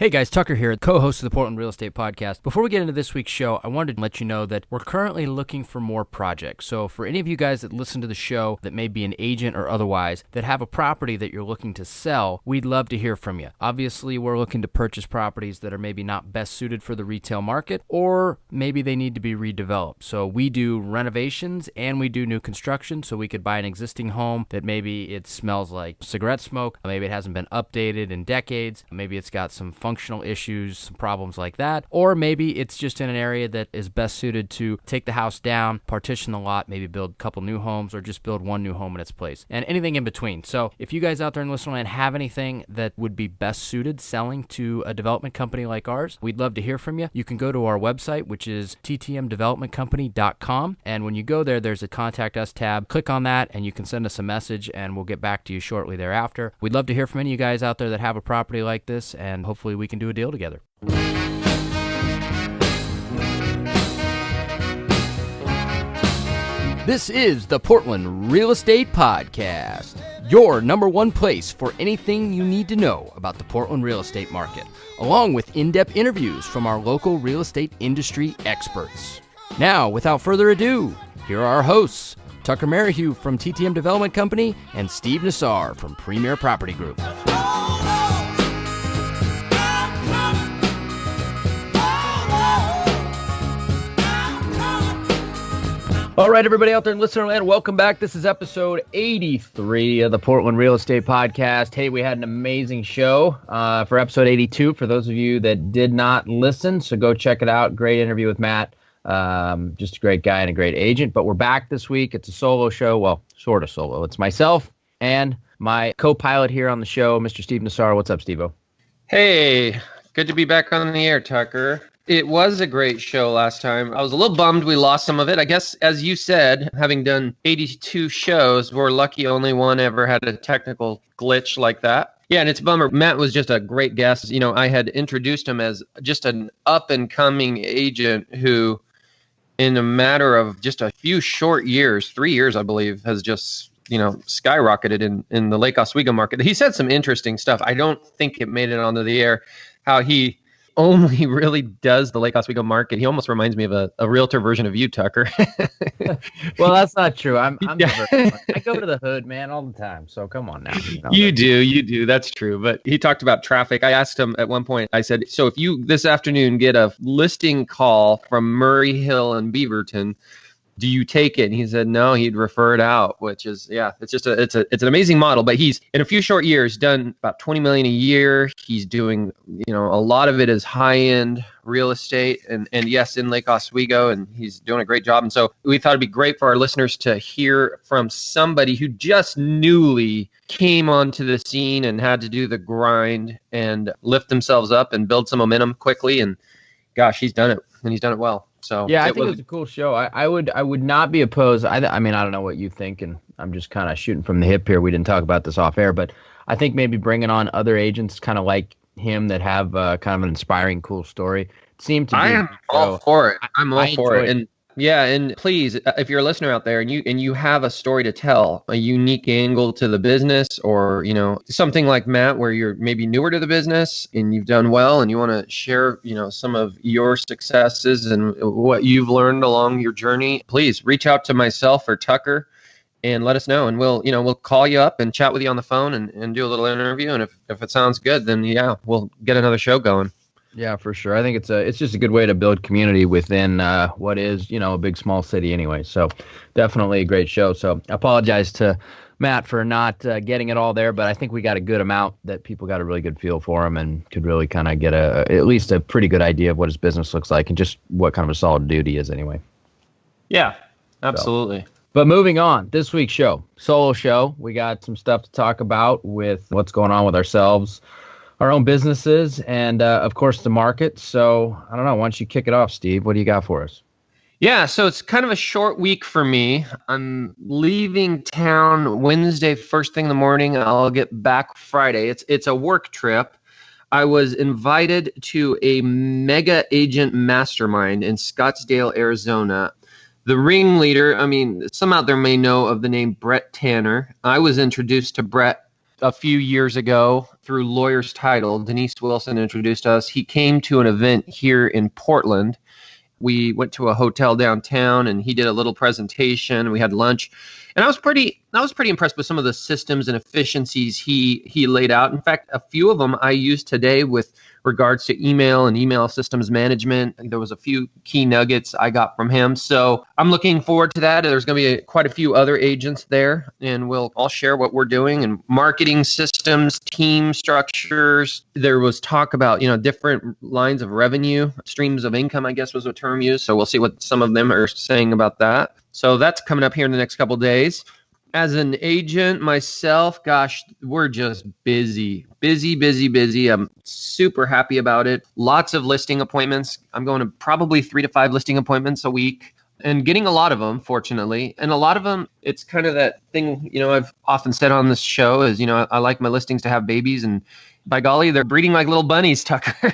Hey guys, Tucker here, co-host of the Portland Real Estate Podcast. Before we get into this week's show, I wanted to let you know that we're currently looking for more projects. So for any of you guys that listen to the show that may be an agent or otherwise that have a property that you're looking to sell, we'd love to hear from you. Obviously, we're looking to purchase properties that are maybe not best suited for the retail market, or maybe they need to be redeveloped. So we do renovations and we do new construction, so we could buy an existing home that maybe it smells like cigarette smoke, maybe it hasn't been updated in decades, maybe it's got some functional issues, some problems like that, or maybe it's just in an area that is best suited to take the house down, partition the lot, maybe build a couple new homes, or just build one new home in its place, and anything in between. So if you guys out there in listening land have anything that would be best suited selling to a development company like ours, we'd love to hear from you. You can go to our website, which is ttmdevelopmentcompany.com, and when you go there, there's a Contact Us tab. Click on that, and you can send us a message, and we'll get back to you shortly thereafter. We'd love to hear from any of you guys out there that have a property like this, and hopefully we can do a deal together. This is the Portland Real Estate Podcast, your number one place for anything you need to know about the Portland real estate market, along with in-depth interviews from our local real estate industry experts. Now, without further ado, here are our hosts, Tucker Merrihew from TTM Development Company and Steve Nassar from Premier Property Group. All right, everybody out there in listener land, welcome back. This is episode 83 of the Portland Real Estate Podcast. Hey, we had an amazing show for episode 82 for those of you that did not listen, so go check it out. Great interview with Matt. Just a great guy and a great agent. But we're back this week. It's a solo show. Well, sort of solo. It's myself and my co-pilot here on the show, Mr. Steve Nassar. What's up, Steve-O? Hey, good to be back on the air, Tucker. It was a great show last time. I was a little bummed we lost some of it. I guess, as you said, having done 82 shows, we're lucky only one ever had a technical glitch like that. Yeah, and it's a bummer. Matt was just a great guest. You know, I had introduced him as just an up-and-coming agent who, in a matter of just a few short years, 3 years, I believe, has just, skyrocketed in the Lake Oswego market. He said some interesting stuff. I don't think it made it onto the air, how he only really does the Lake Oswego market. He almost reminds me of a realtor version of you, Tucker. Well, that's not true. I go to the hood, man, all the time. So come on now. You do. That's true. But he talked about traffic. I asked him at one point, I said, so if you this afternoon get a listing call from Murray Hill and Beaverton, do you take it? And he said, no, he'd refer it out, which is, it's just it's an amazing model. But he's in a few short years done about $20 million a year. He's doing, a lot of it is high end real estate and yes, in Lake Oswego, and he's doing a great job. And so we thought it'd be great for our listeners to hear from somebody who just newly came onto the scene and had to do the grind and lift themselves up and build some momentum quickly. And gosh, he's done it, and he's done it well. So yeah, I think it was a cool show. I would not be opposed. I mean, I don't know what you think, and I'm just kind of shooting from the hip here. We didn't talk about this off air, but I think maybe bringing on other agents kind of like him that have kind of an inspiring, cool story. It seemed to be. I am all for it. I'm all for it. And yeah, and please, if you're a listener out there and you have a story to tell, a unique angle to the business, or something like Matt where you're maybe newer to the business and you've done well and you want to share some of your successes and what you've learned along your journey, please reach out to myself or Tucker and let us know, and we'll call you up and chat with you on the phone and do a little interview, and if it sounds good, then we'll get another show going. Yeah, for sure. I think it's just a good way to build community within what is, a big, small city anyway. So definitely a great show. So I apologize to Matt for not getting it all there, but I think we got a good amount that people got a really good feel for him and could really kind of get at least a pretty good idea of what his business looks like and just what kind of a solid dude he is anyway. Yeah, absolutely. So, but moving on, this week's show, solo show, we got some stuff to talk about with what's going on with ourselves, our own businesses, and of course the market. So I don't know, why don't you kick it off, Steve? What do you got for us? Yeah, so it's kind of a short week for me. I'm leaving town Wednesday, first thing in the morning. I'll get back Friday. It's a work trip. I was invited to a mega agent mastermind in Scottsdale, Arizona. The ringleader, some out there may know of the name Brett Tanner. I was introduced to Brett a few years ago through Lawyer's Title. Denise Wilson introduced us. He came to an event here in Portland. We went to a hotel downtown and he did a little presentation. We had lunch. And I was pretty impressed with some of the systems and efficiencies he laid out. In fact, a few of them I used today with regards to email and email systems management. There was a few key nuggets I got from him. So I'm looking forward to that. There's going to be quite a few other agents there, and we'll all share what we're doing and marketing systems, team structures. There was talk about, different lines of revenue, streams of income, I guess was a term used. So we'll see what some of them are saying about that. So that's coming up here in the next couple of days. As an agent myself, gosh, we're just busy. I'm super happy about it. Lots of listing appointments. I'm going to probably 3 to 5 listing appointments a week and getting a lot of them, fortunately. And a lot of them, it's kind of that thing, I've often said on this show is, I like my listings to have babies, and by golly, they're breeding like little bunnies, Tucker.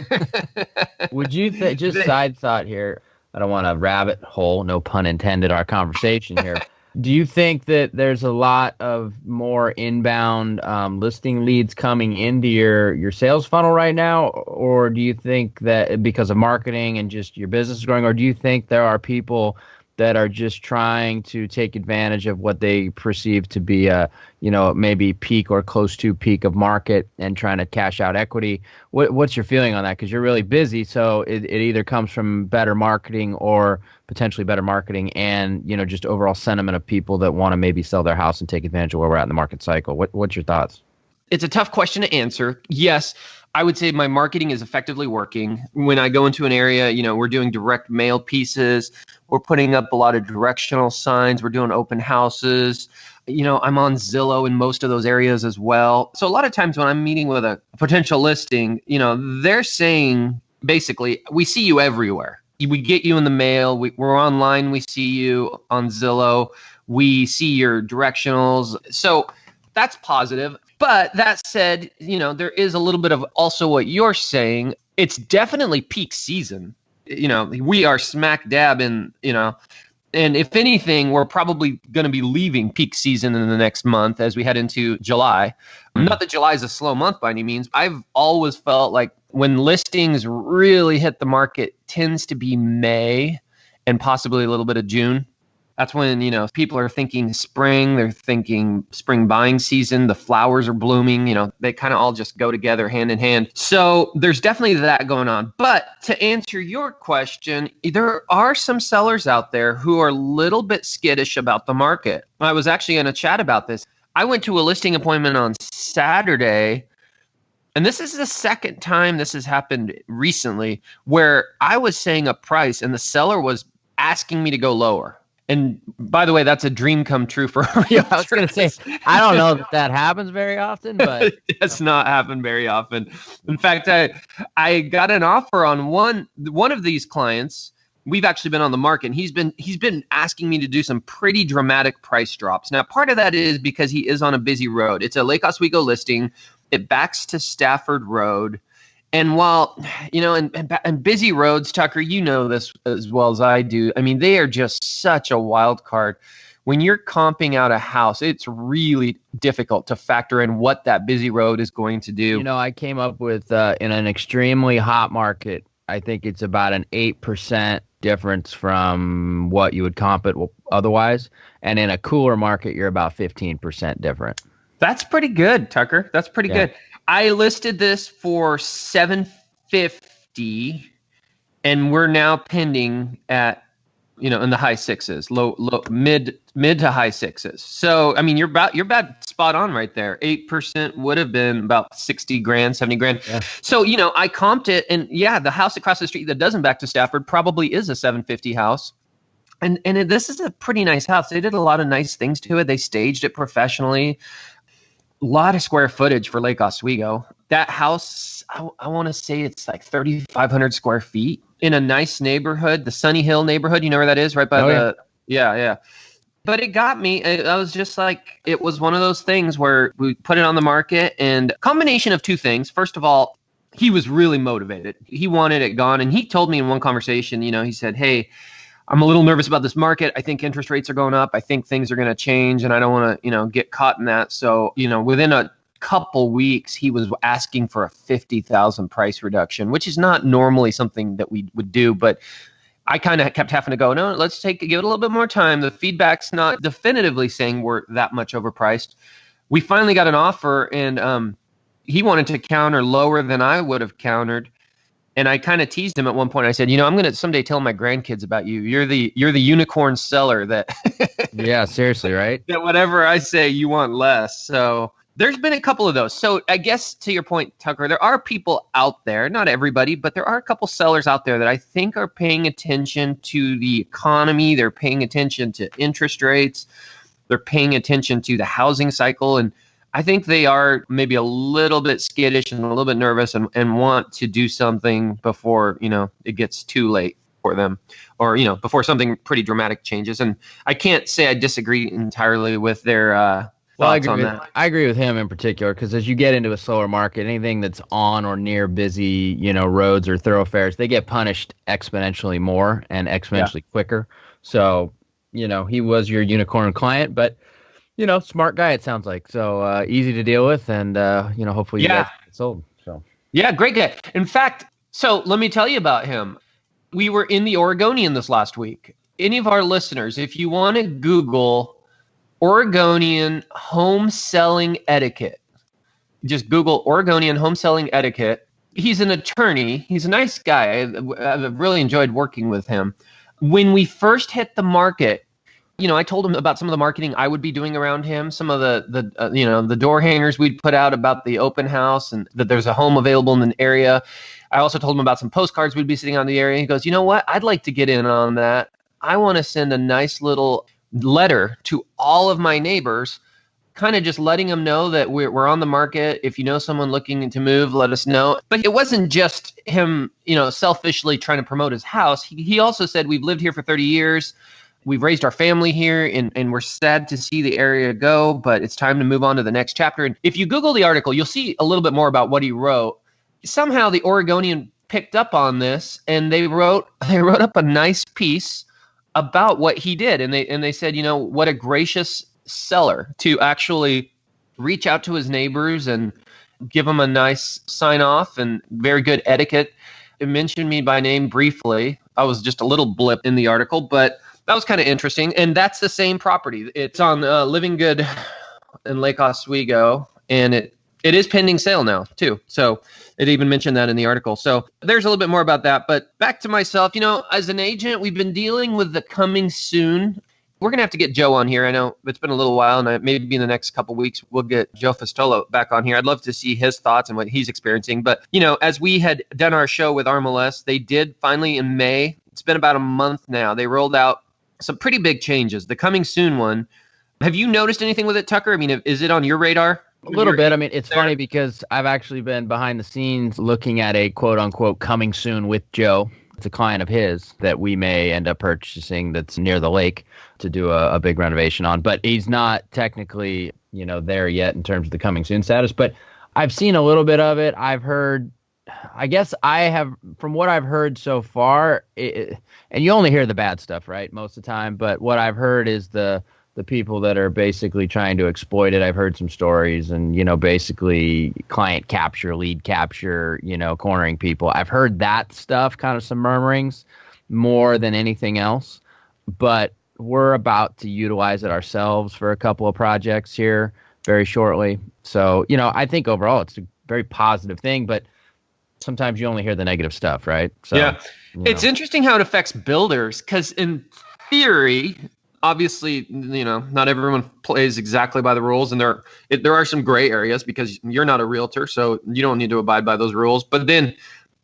Would you just side thought here? I don't want to rabbit hole, no pun intended, our conversation here. Do you think that there's a lot of more inbound listing leads coming into your sales funnel right now? Or do you think that because of marketing and just your business is growing, or do you think there are people that are just trying to take advantage of what they perceive to be a, maybe peak or close to peak of market and trying to cash out equity? What's your feeling on that? Because you're really busy, so it either comes from better marketing or potentially better marketing and, just overall sentiment of people that want to maybe sell their house and take advantage of where we're at in the market cycle. What's your thoughts? It's a tough question to answer. Yes, I would say my marketing is effectively working. When I go into an area, we're doing direct mail pieces. We're putting up a lot of directional signs. We're doing open houses. I'm on Zillow in most of those areas as well. So a lot of times when I'm meeting with a potential listing, they're saying basically, we see you everywhere. We get you in the mail. We're online. We see you on Zillow. We see your directionals. So that's positive. But that said, there is a little bit of also what you're saying. It's definitely peak season. We are smack dab in, and if anything, we're probably going to be leaving peak season in the next month as we head into July. Not that July is a slow month by any means. I've always felt like when listings really hit the market tends to be May and possibly a little bit of June. That's when, people are thinking spring, they're thinking spring buying season, the flowers are blooming, they kind of all just go together hand in hand. So there's definitely that going on. But to answer your question, there are some sellers out there who are a little bit skittish about the market. I was actually in a chat about this. I went to a listing appointment on Saturday, and this is the second time this has happened recently, where I was saying a price and the seller was asking me to go lower. And by the way, that's a dream come true for me. I was going to say, I don't know that happens very often, but it does not happen very often. In fact, I got an offer on one of these clients. We've actually been on the market. And he's been asking me to do some pretty dramatic price drops. Now, part of that is because he is on a busy road. It's a Lake Oswego listing. It backs to Stafford Road. And while, and busy roads, Tucker, you know this as well as I do. I mean, they are just such a wild card. When you're comping out a house, it's really difficult to factor in what that busy road is going to do. I came up with, in an extremely hot market, I think it's about an 8% difference from what you would comp it otherwise. And in a cooler market, you're about 15% different. That's pretty good, Tucker. That's pretty good. I listed this for $750, and we're now pending at, in the high sixes, mid to high sixes. So, I mean, you're about spot on right there. 8% would have been about 60 grand, 70 grand. Yeah. So, I comped it, and the house across the street that doesn't back to Stafford probably is a 750 house. And this is a pretty nice house. They did a lot of nice things to it. They staged it professionally. A lot of square footage for Lake Oswego. That house, I want to say it's like 3,500 square feet in a nice neighborhood, the Sunny Hill neighborhood. You know where that is? Right by Yeah. But it got me. I was just like, it was one of those things where we put it on the market, and a combination of two things. First of all, he was really motivated. He wanted it gone. And he told me in one conversation, he said, hey, I'm a little nervous about this market. I think interest rates are going up. I think things are going to change, and I don't want to, get caught in that. So, within a couple weeks, he was asking for a 50,000 price reduction, which is not normally something that we would do. But I kind of kept having to go, no, give it a little bit more time. The feedback's not definitively saying we're that much overpriced. We finally got an offer, and he wanted to counter lower than I would have countered. And I kind of teased him at one point. I said, I'm going to someday tell my grandkids about you. You're the unicorn seller that Yeah, seriously, right? that whatever I say, you want less. So there's been a couple of those. So I guess to your point, Tucker, there are people out there, not everybody, but there are a couple sellers out there that I think are paying attention to the economy. They're paying attention to interest rates. They're paying attention to the housing cycle. And I think they are maybe a little bit skittish and a little bit nervous and want to do something before, it gets too late for them, or, before something pretty dramatic changes. And I can't say I disagree entirely with their thoughts on that. I agree with him in particular, because as you get into a slower market, anything that's on or near busy, roads or thoroughfares, they get punished exponentially more and exponentially quicker. So, he was your unicorn client, but smart guy, it sounds like. So easy to deal with, and hopefully you guys get sold. So yeah, great guy. In fact, so let me tell you about him. We were in the Oregonian this last week. Any of our listeners, if you want to Google Oregonian home selling etiquette, just Google Oregonian home selling etiquette. He's an attorney. He's a nice guy. I've really enjoyed working with him. When we first hit the market, I told him about some of the marketing I would be doing around him, some of the door hangers we'd put out about the open house and that there's a home available in an area. I also told him about some postcards we'd be sitting on the area. He goes, you know what? I'd like to get in on that. I want to send a nice little letter to all of my neighbors, kind of just letting them know that we're on the market. If you know someone looking to move, let us know. But it wasn't just him, selfishly trying to promote his house. He also said, we've lived here for 30 years. We've raised our family here, and we're sad to see the area go, but it's time to move on to the next chapter. And if you Google the article, you'll see a little bit more about what he wrote. Somehow the Oregonian picked up on this, and they wrote up a nice piece about what he did. And they said, what a gracious seller to actually reach out to his neighbors and give them a nice sign off and very good etiquette. It mentioned me by name briefly. I was just a little blip in the article, but that was kind of interesting. And that's the same property. It's on Living Good in Lake Oswego, and it is pending sale now too. So it even mentioned that in the article. So there's a little bit more about that. But back to myself, as an agent, we've been dealing with the coming soon. We're going to have to get Joe on here. I know it's been a little while, and maybe in the next couple of weeks, we'll get Joe Festolo back on here. I'd love to see his thoughts and what he's experiencing. But, as we had done our show with RMLS, they did finally in May, it's been about a month now, they rolled out some pretty big changes. The coming soon one. Have you noticed anything with it, Tucker? I mean, is it on your radar? A little bit. I mean, it's funny because I've actually been behind the scenes looking at a quote unquote coming soon with Joe. It's a client of his that we may end up purchasing that's near the lake to do a big renovation on. But he's not technically, there yet in terms of the coming soon status. But I've seen a little bit of it. I've heard, I guess I have, from what I've heard so far, and you only hear the bad stuff, right, most of the time. But what I've heard is the people that are basically trying to exploit it. I've heard some stories and, basically client capture, lead capture, cornering people. I've heard that stuff, kind of some murmurings more than anything else. But we're about to utilize it ourselves for a couple of projects here very shortly. So, I think overall it's a very positive thing, but sometimes you only hear the negative stuff, right? So, yeah. It's interesting how it affects builders because in theory, obviously, not everyone plays exactly by the rules, and there are some gray areas because you're not a realtor, so you don't need to abide by those rules. But then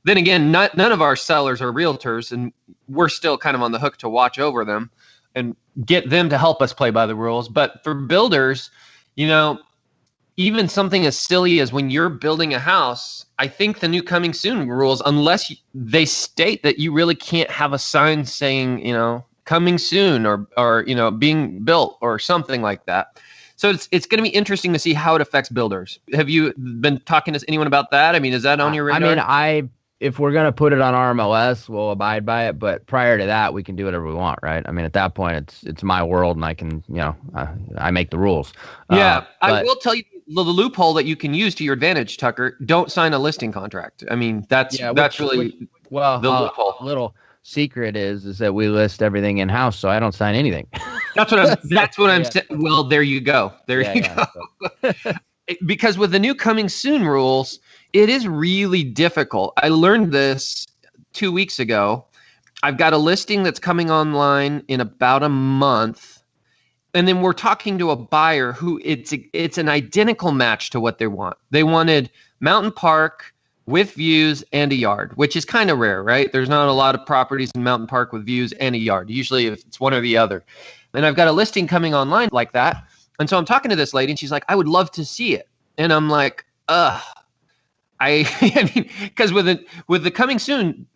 again, none of our sellers are realtors, and we're still kind of on the hook to watch over them and get them to help us play by the rules. But for builders, even something as silly as when you're building a house, I think the new coming soon rules, unless they state that you really can't have a sign saying, coming soon or being built or something like that. So it's going to be interesting to see how it affects builders. Have you been talking to anyone about that? I mean, is that on your radar? I mean, if we're going to put it on RMLS, we'll abide by it. But prior to that, we can do whatever we want, right? I mean, at that point, it's my world, and I can, I make the rules. Yeah, I will tell you, the loophole that you can use to your advantage, Tucker. Don't sign a listing contract. I mean, that's really well, the loophole. Little secret is that we list everything in house, so I don't sign anything. That's what I'm saying. Well, there you go. There you go. So. Because with the new coming soon rules, it is really difficult. I learned this 2 weeks ago. I've got a listing that's coming online in about a month. And then we're talking to a buyer who it's an identical match to what they want. They wanted Mountain Park with views and a yard, which is kind of rare, right? There's not a lot of properties in Mountain Park with views and a yard. Usually it's one or the other. And I've got a listing coming online like that. And so I'm talking to this lady and she's like, I would love to see it. And I'm like, I mean, because with the coming soon,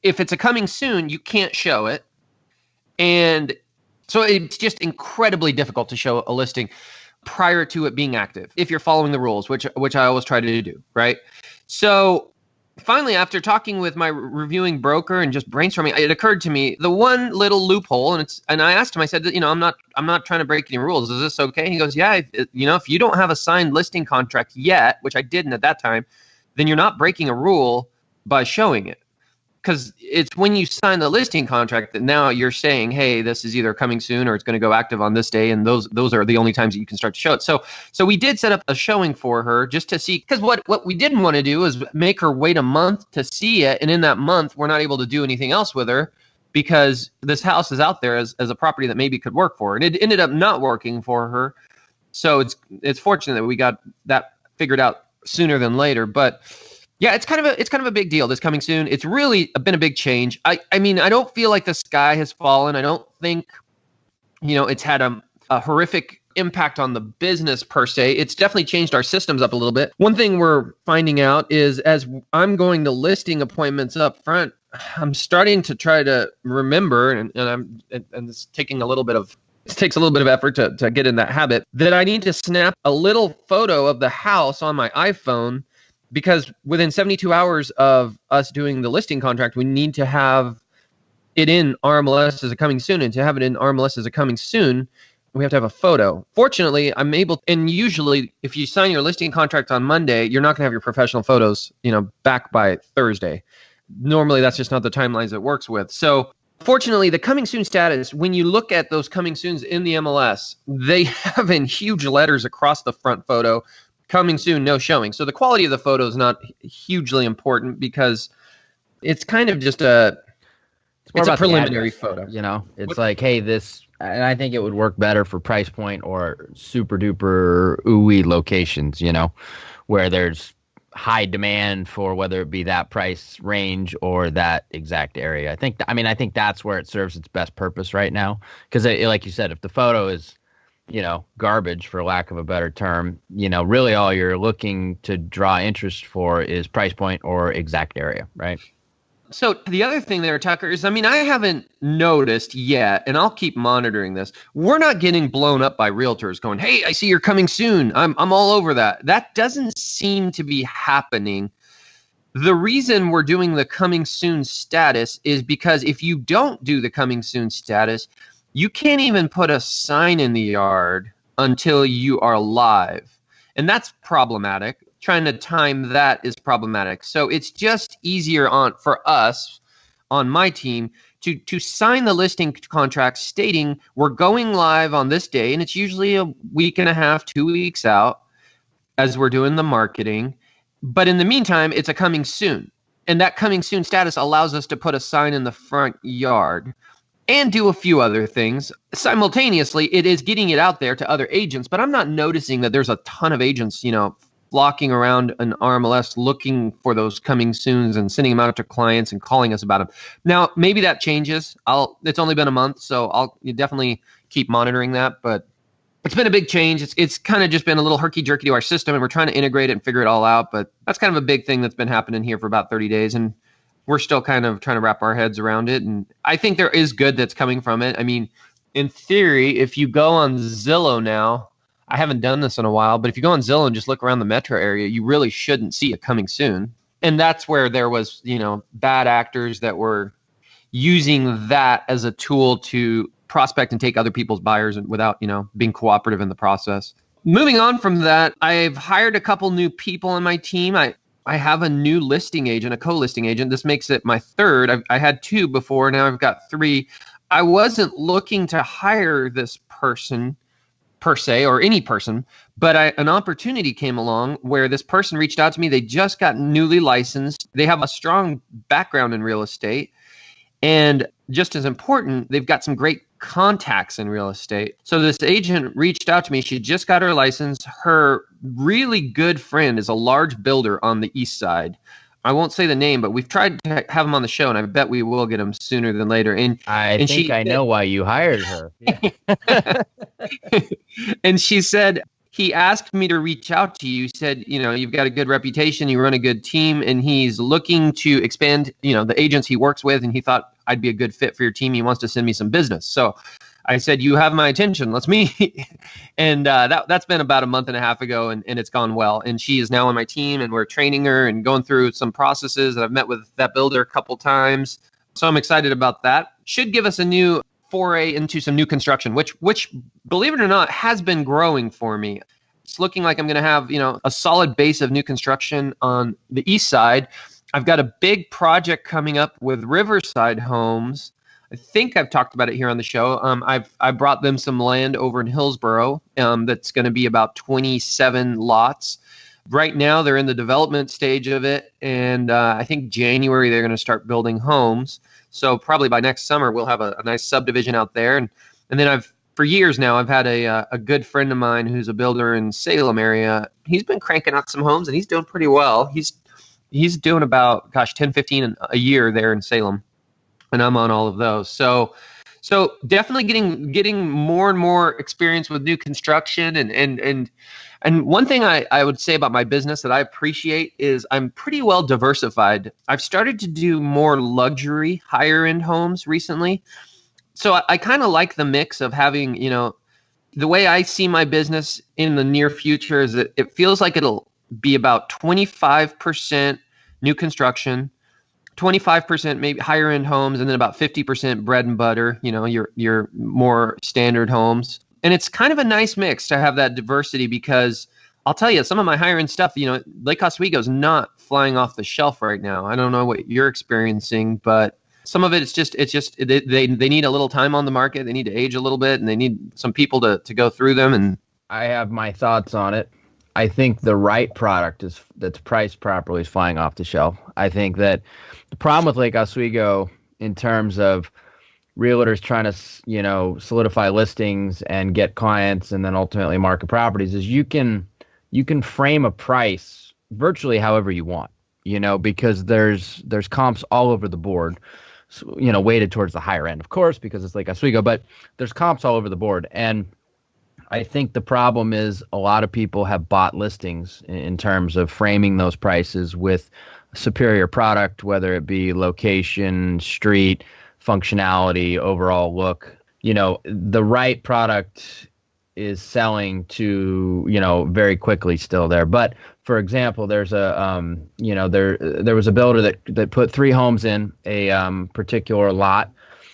if it's a coming soon, you can't show it. And so it's just incredibly difficult to show a listing prior to it being active if you're following the rules, which I always try to do, right? So finally, after talking with my reviewing broker and just brainstorming, it occurred to me the one little loophole, and I asked him, I said, I'm not trying to break any rules. Is this okay? And he goes, yeah, if you don't have a signed listing contract yet, which I didn't at that time, then you're not breaking a rule by showing it. Because it's when you sign the listing contract that now you're saying, hey, this is either coming soon or it's going to go active on this day, and those are the only times that you can start to show it. So we did set up a showing for her just to see, because what we didn't want to do is make her wait a month to see it, and in that month we're not able to do anything else with her because this house is out there as a property that maybe could work for her, and it ended up not working for her. So it's fortunate that we got that figured out sooner than later, but. Yeah, it's kind of a big deal. This coming soon. It's really been a big change. I mean, I don't feel like the sky has fallen. I don't think, it's had a horrific impact on the business per se. It's definitely changed our systems up a little bit. One thing we're finding out is as I'm going to listing appointments up front, I'm starting to try to remember, and it's taking a little bit of. It takes a little bit of effort to get in that habit, that I need to snap a little photo of the house on my iPhone. Because within 72 hours of us doing the listing contract, we need to have it in RMLS as a coming soon. And to have it in RMLS as a coming soon, we have to have a photo. Fortunately, I'm able, and usually if you sign your listing contract on Monday, you're not going to have your professional photos, back by Thursday. Normally, that's just not the timelines it works with. So fortunately, the coming soon status, when you look at those coming soons in the MLS, they have in huge letters across the front photo, coming soon, no showing. So the quality of the photo is not hugely important because it's kind of just it's a preliminary photo. It's like, hey, this, and I think it would work better for price point or super duper ooey locations, where there's high demand for whether it be that price range or that exact area. I think that's where it serves its best purpose right now. Because like you said, if the photo is garbage, for lack of a better term, really all you're looking to draw interest for is price point or exact area, right? So the other thing there, Tucker, is, I haven't noticed yet, and I'll keep monitoring this. We're not getting blown up by realtors going, hey, I see you're coming soon. I'm all over that. That doesn't seem to be happening. The reason we're doing the coming soon status is because if you don't do the coming soon status, you can't even put a sign in the yard until you are live. And that's problematic. Trying to time that is problematic. So it's just easier for us on my team to sign the listing contract stating we're going live on this day. And it's usually a week and a half, 2 weeks out as we're doing the marketing. But in the meantime, it's a coming soon. And that coming soon status allows us to put a sign in the front yard and do a few other things. Simultaneously, it is getting it out there to other agents, but I'm not noticing that there's a ton of agents, flocking around an RMLS looking for those coming soons and sending them out to clients and calling us about them. Now, maybe that changes. It's only been a month, so I'll definitely keep monitoring that, but it's been a big change. It's kind of just been a little herky-jerky to our system, and we're trying to integrate it and figure it all out, but that's kind of a big thing that's been happening here for about 30 days, and we're still kind of trying to wrap our heads around it. And I think there is good that's coming from it. In theory, if you go on Zillow now, I haven't done this in a while, but if you go on Zillow and just look around the metro area, you really shouldn't see it coming soon. And that's where there was, bad actors that were using that as a tool to prospect and take other people's buyers and without, being cooperative in the process. moving on from that, I've hired a couple new people on my team. I have a new listing agent, a co-listing agent. This makes it my third. I had two before. Now I've got three. I wasn't looking to hire this person per se, or any person, but an opportunity came along where this person reached out to me. They just got newly licensed. They have a strong background in real estate. And just as important, they've got some great contacts in real estate. So this agent reached out to me. She just got her license. Her really good friend is a large builder on the east side. I won't say the name, but we've tried to have him on the show, and I bet we will get him sooner than later. And I think I know why you hired her. Yeah. And she said, he asked me to reach out to you. Said, you've got a good reputation, you run a good team, and he's looking to expand, the agents he works with, and he thought I'd be a good fit for your team. He wants to send me some business. So I said, you have my attention. Let's meet. And that's been about a month and a half ago, and it's gone well. And she is now on my team, and we're training her and going through some processes. And I've met with that builder a couple times. So I'm excited about that. Should give us a new foray into some new construction, which believe it or not, has been growing for me. It's looking like I'm going to have, a solid base of new construction on the east side. I've got a big project coming up with Riverside Homes. I think I've talked about it here on the show. I brought them some land over in Hillsboro that's going to be about 27 lots. Right now, they're in the development stage of it, and I think January they're going to start building homes. So probably by next summer, we'll have a nice subdivision out there. And then for years now, I've had a good friend of mine who's a builder in Salem area. He's been cranking out some homes, and he's doing pretty well. He's doing about, 10, 15 a year there in Salem. And I'm on all of those. So definitely getting more and more experience with new construction. And one thing I would say about my business that I appreciate is I'm pretty well diversified. I've started to do more luxury, higher end homes recently. So I kind of like the mix of having, the way I see my business in the near future is that it feels like it'll be about 25% new construction, 25% maybe higher end homes, and then about 50% bread and butter, your more standard homes. And it's kind of a nice mix to have that diversity, because I'll tell you, some of my higher end stuff, Lake Oswego is not flying off the shelf right now. I don't know what you're experiencing, but some of it, it's just they need a little time on the market. They need to age a little bit, and they need some people to go through them. And I have my thoughts on it. I think the right product that's priced properly is flying off the shelf. I think that the problem with Lake Oswego in terms of realtors trying to, solidify listings and get clients and then ultimately market properties is you can frame a price virtually however you want, because there's comps all over the board, weighted towards the higher end, of course, because it's Lake Oswego, but there's comps all over the board. And I think the problem is a lot of people have bought listings in terms of framing those prices with superior product, whether it be location, street, functionality, overall look. The right product is selling to, very quickly still there. But for example, there's there was a builder that put 3 homes in a particular lot,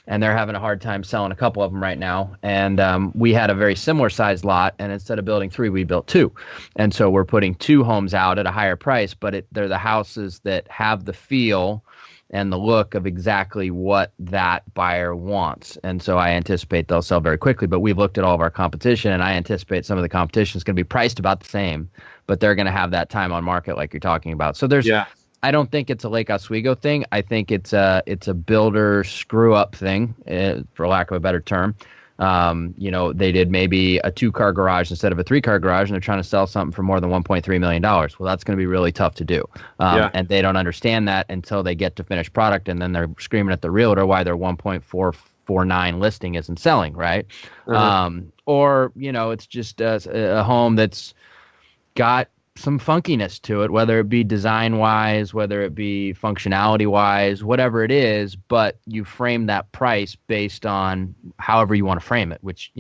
and they're having a hard time selling a couple of them right now. And we had a very similar sized lot, and instead of building 3, we built 2. And so we're putting 2 homes out at a higher price, but they're the houses that have the feel and the look of exactly what that buyer wants. And so I anticipate they'll sell very quickly. But we've looked at all of our competition, and I anticipate some of the competition is going to be priced about the same, but they're going to have that time on market like you're talking about. So I don't think it's a Lake Oswego thing. I think it's a builder screw up thing, for lack of a better term. They did maybe a 2-car garage instead of a 3-car garage, and they're trying to sell something for more than $1.3 million. Well, that's going to be really tough to do. And they don't understand that until they get to finished product, and then they're screaming at the realtor why their 1.449 listing isn't selling, right? Or, it's just a home that's got some funkiness to it, whether it be design-wise, whether it be functionality-wise, whatever it is, but you frame that price based on however you want to frame it, which,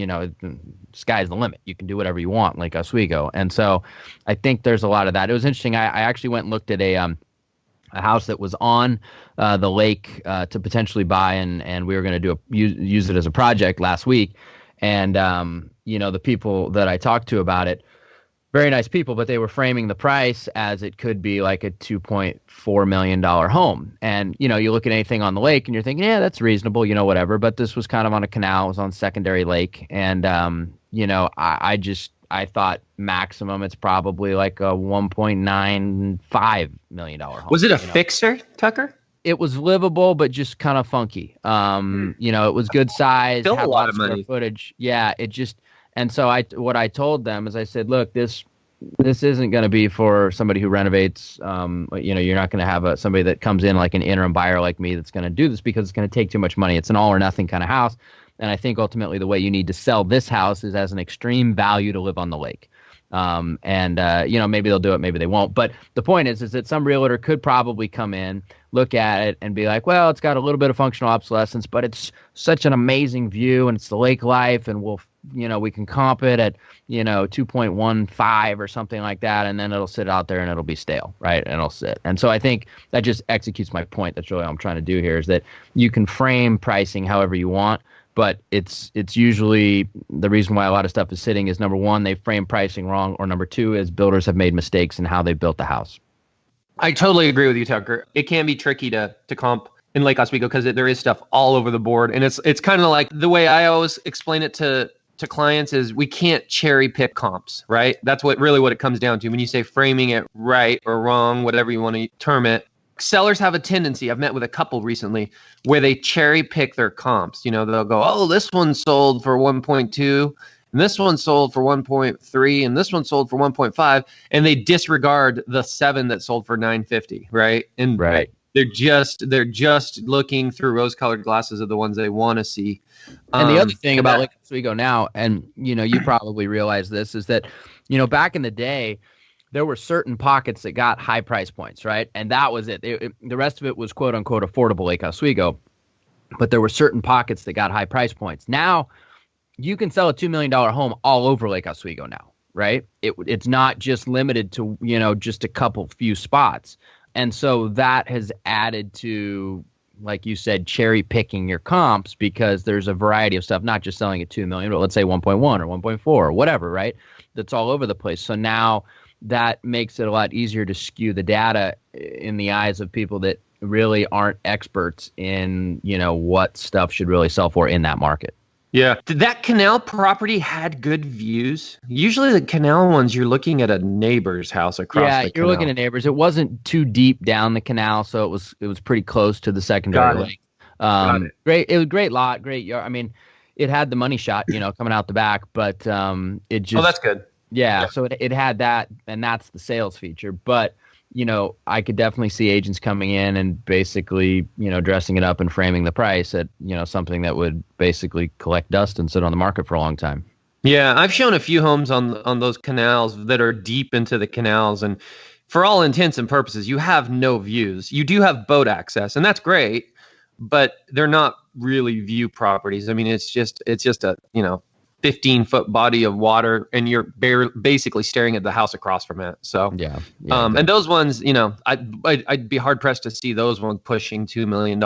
sky's the limit. You can do whatever you want, like Oswego. And so I think there's a lot of that. It was interesting. I actually went and looked at a house that was on the lake to potentially buy, and we were going to use it as a project last week. And, the people that I talked to about it, very nice people, but they were framing the price as it could be like a $2.4 million home. And, you look at anything on the lake and you're thinking, yeah, that's reasonable, whatever. But this was kind of on a canal, it was on secondary lake. And, I thought maximum it's probably like a $1.95 million home. Was it a fixer, Tucker? It was livable, but just kind of funky. It was good size, Still had a lot of square money. footage. Yeah, and so what I told them is I said, look, this isn't going to be for somebody who renovates. You're not going to have somebody that comes in like an interim buyer like me that's going to do this because it's going to take too much money. It's an all or nothing kind of house. And I think ultimately the way you need to sell this house is as an extreme value to live on the lake. Maybe they'll do it, maybe they won't. But the point is that some realtor could probably come in, look at it and be like, well, it's got a little bit of functional obsolescence, but it's such an amazing view and it's the lake life and we can comp it at, 2.15 or something like that. And then it'll sit out there and it'll be stale, right? And it'll sit. And so I think that just executes my point. That's really what I'm trying to do here is that you can frame pricing however you want. But it's usually the reason why a lot of stuff is sitting is number one, they frame pricing wrong, or number two is builders have made mistakes in how they built the house. I totally agree with you, Tucker. It can be tricky to comp in Lake Oswego because there is stuff all over the board. And it's kind of like the way I always explain it to clients is we can't cherry pick comps, right? That's what it comes down to. When you say framing it right or wrong, whatever you want to term it, sellers have a tendency, I've met with a couple recently, where they cherry pick their comps. They'll go, oh, this one sold for 1.2, and this one sold for 1.3, and this one sold for 1.5, and they disregard the 7 that sold for 950, right? And right. They're just looking through rose-colored glasses of the ones they want to see. And the other thing about Lake Oswego now, and you probably realize this, is that back in the day, there were certain pockets that got high price points, right? And that was it. The rest of it was quote unquote affordable Lake Oswego, but there were certain pockets that got high price points. Now you can sell a $2 million home all over Lake Oswego now, right? It's not just limited to, just a few spots. And so that has added to, like you said, cherry picking your comps because there's a variety of stuff, not just selling at 2 million, but let's say 1.1 or 1.4 or whatever, right? That's all over the place. So now that makes it a lot easier to skew the data in the eyes of people that really aren't experts in, what stuff should really sell for in that market. Yeah. Did that canal property had good views? Usually the canal ones, you're looking at a neighbor's house across the canal. Yeah, you're looking at neighbors. It wasn't too deep down the canal, so it was pretty close to the secondary lake. Got it. Great. It was a great lot, great yard. I mean, it had the money shot, coming out the back, but it just. Oh, that's good. Yeah, so it had that, and that's the sales feature. But, I could definitely see agents coming in and basically, dressing it up and framing the price at, something that would basically collect dust and sit on the market for a long time. Yeah, I've shown a few homes on those canals that are deep into the canals. And for all intents and purposes, you have no views. You do have boat access, and that's great, but they're not really view properties. I mean, it's just a, 15-foot body of water, and you're basically staring at the house across from it. So yeah. And those ones, I'd be hard pressed to see those ones pushing $2 million,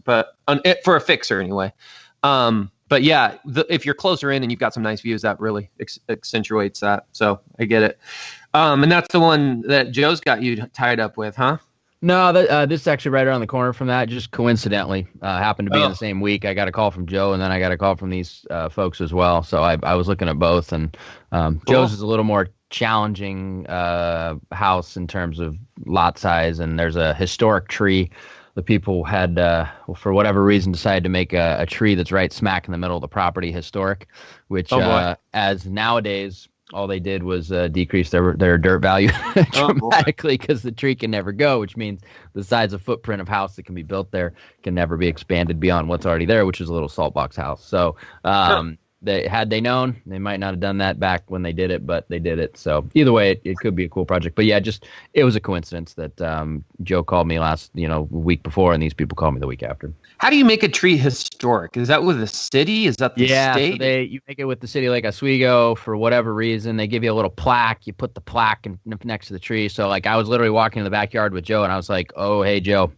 but for a fixer anyway. But yeah, if you're closer in and you've got some nice views, that really accentuates that. So I get it. And that's the one that Joe's got you tied up with, huh? No, this is actually right around the corner from that. Just coincidentally, happened to be in the same week. I got a call from Joe, and then I got a call from these folks as well. So I was looking at both, and Cool. Joe's is a little more challenging house in terms of lot size, and there's a historic tree. The people had, for whatever reason, decided to make a tree that's right smack in the middle of the property historic, which as nowadays. All they did was decrease their dirt value dramatically because the tree can never go, which means the size of footprint of house that can be built there can never be expanded beyond what's already there, which is a little salt box house. So had they known, they might not have done that back when they did it, but they did it. So either way, it could be a cool project. But yeah, it was a coincidence that Joe called me last, week before, and these people called me the week after. How do you make a tree historic? Is that with the city? Is that the state? So you make it with the city Lake Oswego for whatever reason. They give you a little plaque. You put the plaque next to the tree. So like I was literally walking in the backyard with Joe, and I was like, "Oh, hey Joe,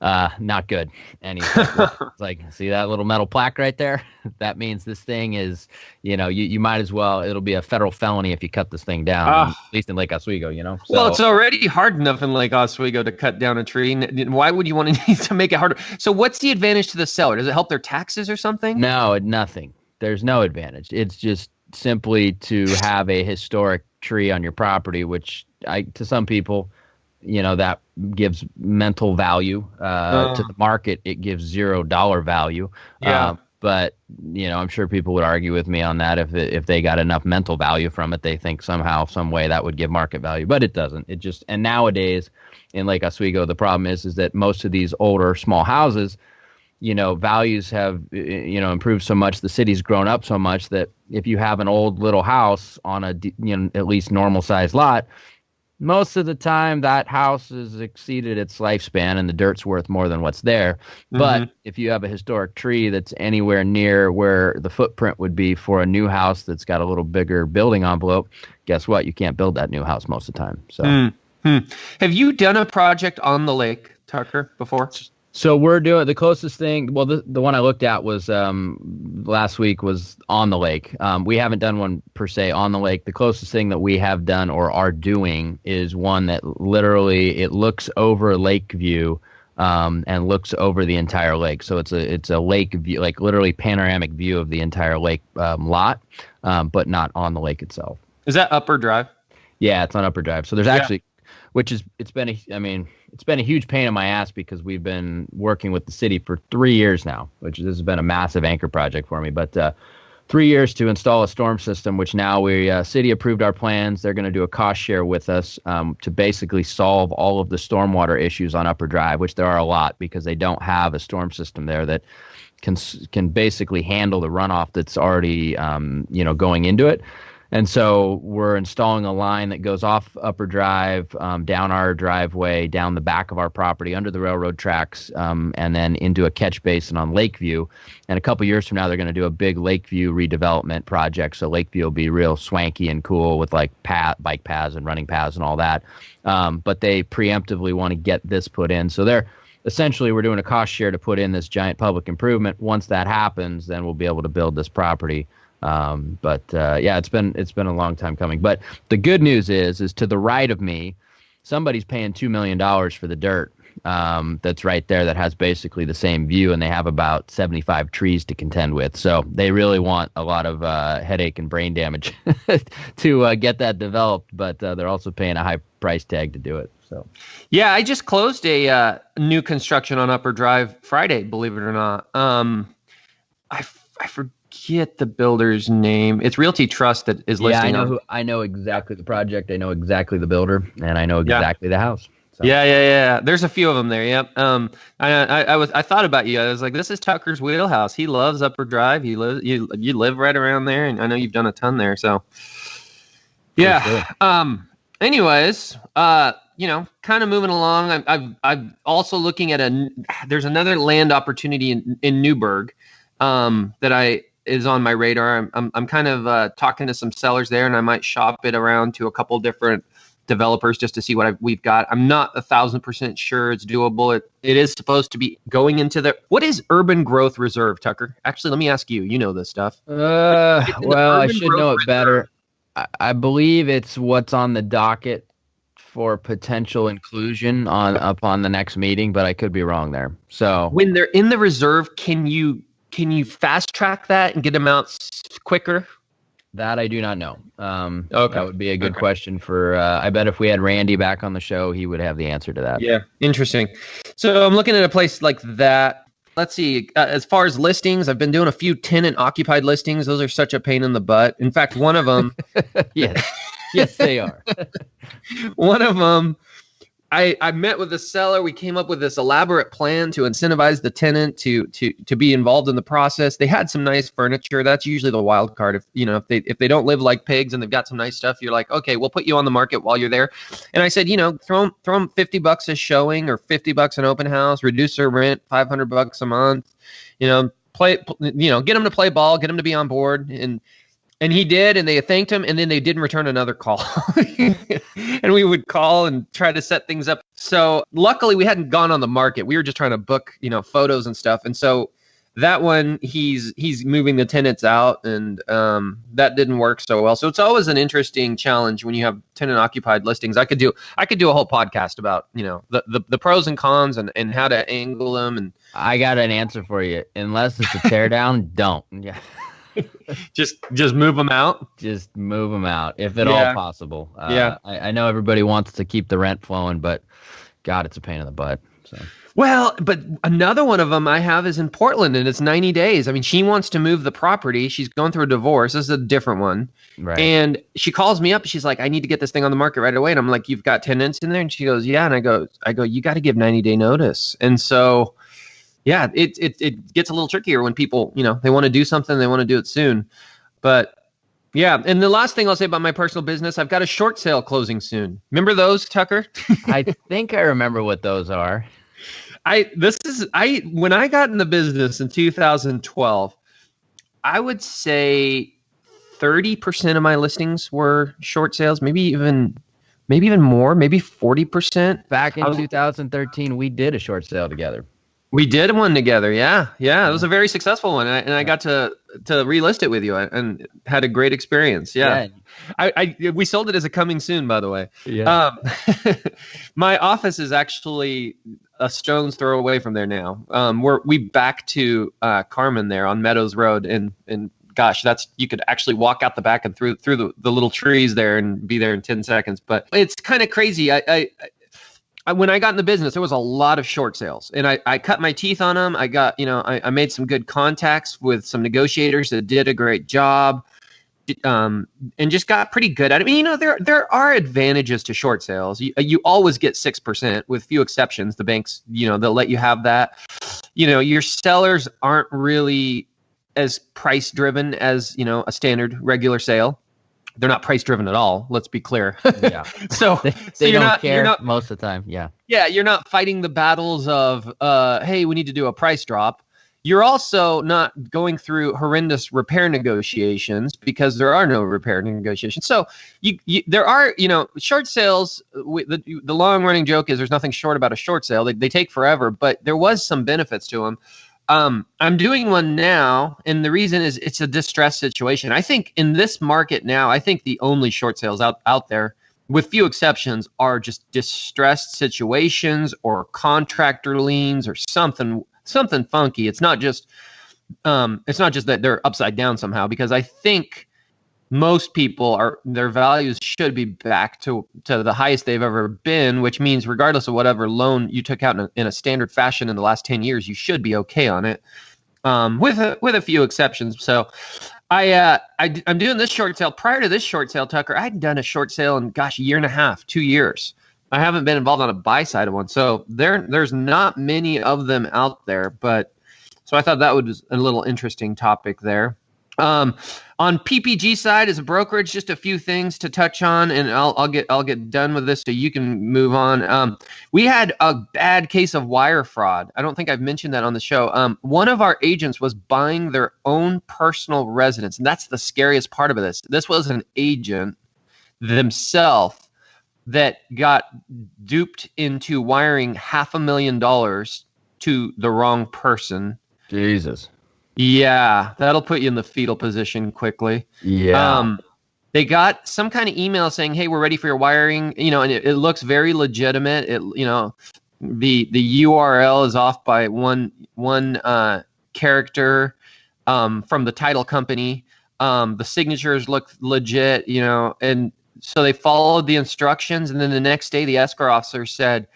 Not good. And he's like, well, it's like, see that little metal plaque right there? That means this thing is, you might as well, it'll be a federal felony if you cut this thing down, at least in Lake Oswego, So, well, it's already hard enough in Lake Oswego to cut down a tree. Why would you want to need to make it harder? So what's the advantage to the seller? Does it help their taxes or something? No, nothing. There's no advantage. It's just simply to have a historic tree on your property, which to some people, that gives mental value. To the market, it gives $0 value. Yeah. But I'm sure people would argue with me on that. If they got enough mental value from it, they think somehow, some way that would give market value. But it doesn't. And nowadays in Lake Oswego, the problem is that most of these older small houses, values have improved so much. The city's grown up so much that if you have an old little house on a at least normal sized lot, most of the time that house has exceeded its lifespan and the dirt's worth more than what's there. Mm-hmm. But if you have a historic tree that's anywhere near where the footprint would be for a new house that's got a little bigger building envelope, guess what? You can't build that new house most of the time. So, Have you done a project on the lake, Tucker, before? So we're doing the closest thing. Well, the one I looked at was last week was on the lake. We haven't done one per se on the lake. The closest thing that we have done or are doing is one that literally it looks over lake view and looks over the entire lake. So it's a lake view, like literally panoramic view of the entire lake lot, but not on the lake itself. Is that Upper Drive? Yeah, it's on Upper Drive. So there's actually, it's been a huge pain in my ass because we've been working with the city for 3 years now, this has been a massive anchor project for me. But 3 years to install a storm system, which now city approved our plans. They're going to do a cost share with us to basically solve all of the stormwater issues on Upper Drive, which there are a lot because they don't have a storm system there that can basically handle the runoff that's already going into it. And so we're installing a line that goes off Upper Drive, down our driveway, down the back of our property, under the railroad tracks, and then into a catch basin on Lakeview. And a couple years from now, they're going to do a big Lakeview redevelopment project. So Lakeview will be real swanky and cool with like bike paths and running paths and all that. But they preemptively want to get this put in. So we're doing a cost share to put in this giant public improvement. Once that happens, then we'll be able to build this property. It's been a long time coming. But the good news is to the right of me, somebody's paying $2 million for the dirt that's right there that has basically the same view, and they have about 75 trees to contend with. So they really want a lot of headache and brain damage to get that developed, but they're also paying a high price tag to do it. So, yeah, I just closed a new construction on Upper Drive Friday, believe it or not. I forget the builder's name. It's Realty Trust that is listing. Yeah, I know exactly the project. I know exactly the builder, and I know exactly the house. So. Yeah. There's a few of them there. Yep. I thought about you. I was like, this is Tucker's wheelhouse. He loves Upper Drive. You live right around there, and I know you've done a ton there. So, yeah. Sure. Anyways, kind of moving along. I'm also looking at there's another land opportunity in Newburgh that is on my radar. I'm kind of talking to some sellers there, and I might shop it around to a couple different developers just to see what we've got. I'm not 1,000% sure it's doable. It is supposed to be going into what is Urban Growth Reserve, Tucker? Actually, let me ask you. You know this stuff. Well, I should know it better. I believe it's what's on the docket for potential inclusion upon the next meeting, but I could be wrong there. So when they're in the reserve, can you fast track that and get them out quicker? That I do not know. Okay. That would be a good question for, I bet if we had Randy back on the show, he would have the answer to that. Yeah, interesting. So I'm looking at a place like that. Let's see. As far as listings, I've been doing a few tenant occupied listings. Those are such a pain in the butt. In fact, one of them. Yes, they are. One of them, I met with the seller. We came up with this elaborate plan to incentivize the tenant to be involved in the process. They had some nice furniture. That's usually the wild card. If they don't live like pigs and they've got some nice stuff, you're like, okay, we'll put you on the market while you're there. And I said, throw them $50 a showing or $50 an open house, reduce their rent $500 a month. Get them to play ball, get them to be on board, and he did, and they thanked him, and then they didn't return another call. And we would call and try to set things up So luckily we hadn't gone on the market. We were just trying to book, photos and stuff. And so that one, he's moving the tenants out, and that didn't work so well. So it's always an interesting challenge when you have tenant occupied listings. I could do a whole podcast about, the pros and cons and how to angle them. And I got an answer for you. Unless it's a tear down, don't. Yeah. just move them out. Just move them out if at all possible. I know everybody wants to keep the rent flowing, but God, it's a pain in the butt. So. Well, but another one of them I have is in Portland, and it's 90 days. I mean, she wants to move the property. She's going through a divorce. This is a different one. Right. And she calls me up. She's like, I need to get this thing on the market right away. And I'm like, you've got tenants in there? And she goes, yeah. And I go, you got to give 90-day notice. And so, yeah, it gets a little trickier when people, they want to do something, they want to do it soon. But yeah, and the last thing I'll say about my personal business, I've got a short sale closing soon. Remember those, Tucker? I think I remember what those are. When I got in the business in 2012, I would say 30% of my listings were short sales, maybe even more, maybe 40%. Back in 2013, we did a short sale together. We did one together. Yeah. It was a very successful one. And I got to relist it with you and had a great experience. Yeah. We sold it as a coming soon, by the way. Yeah. My office is actually a stone's throw away from there now. We back to Carmen there on Meadows Road, and gosh, you could actually walk out the back and through the little trees there and be there in 10 seconds. But it's kind of crazy. When I got in the business, there was a lot of short sales, and I cut my teeth on them. I got, I made some good contacts with some negotiators that did a great job, and just got pretty good at it. I mean, there are advantages to short sales. You always get 6% with few exceptions. The banks, they'll let you have that. Your sellers aren't really as price driven as, a standard regular sale. They're not price driven at all. Let's be clear. Yeah. so they don't care most of the time. Yeah. Yeah. You're not fighting the battles of, hey, we need to do a price drop. You're also not going through horrendous repair negotiations because there are no repair negotiations. So there are, short sales. The long running joke is there's nothing short about a short sale. They take forever, but there was some benefits to them. I'm doing one now, and the reason is it's a distressed situation. I think in this market now, I think the only short sales out there, with few exceptions, are just distressed situations or contractor liens or something funky. It's not just that they're upside down somehow, because I think most people their values should be back to the highest they've ever been, which means regardless of whatever loan you took out in a standard fashion in the last 10 years, you should be okay on it, with a few exceptions. So I'm doing this short sale. Prior to this short sale, Tucker, I hadn't done a short sale in, a year and a half, 2 years. I haven't been involved on a buy side of one. So there's not many of them out there, but so I thought that was a little interesting topic there. On PPG side as a brokerage, just a few things to touch on, and I'll get done with this so you can move on. We had a bad case of wire fraud. I don't think I've mentioned that on the show. One of our agents was buying their own personal residence, and that's the scariest part of this. This was an agent themselves that got duped into wiring $500,000 to the wrong person. Jesus. Yeah, that'll put you in the fetal position quickly. Yeah. They got some kind of email saying, "Hey, we're ready for your wiring." And it looks very legitimate. The URL is off by one character from the title company. The signatures look legit, and so they followed the instructions. And then the next day, the escrow officer said,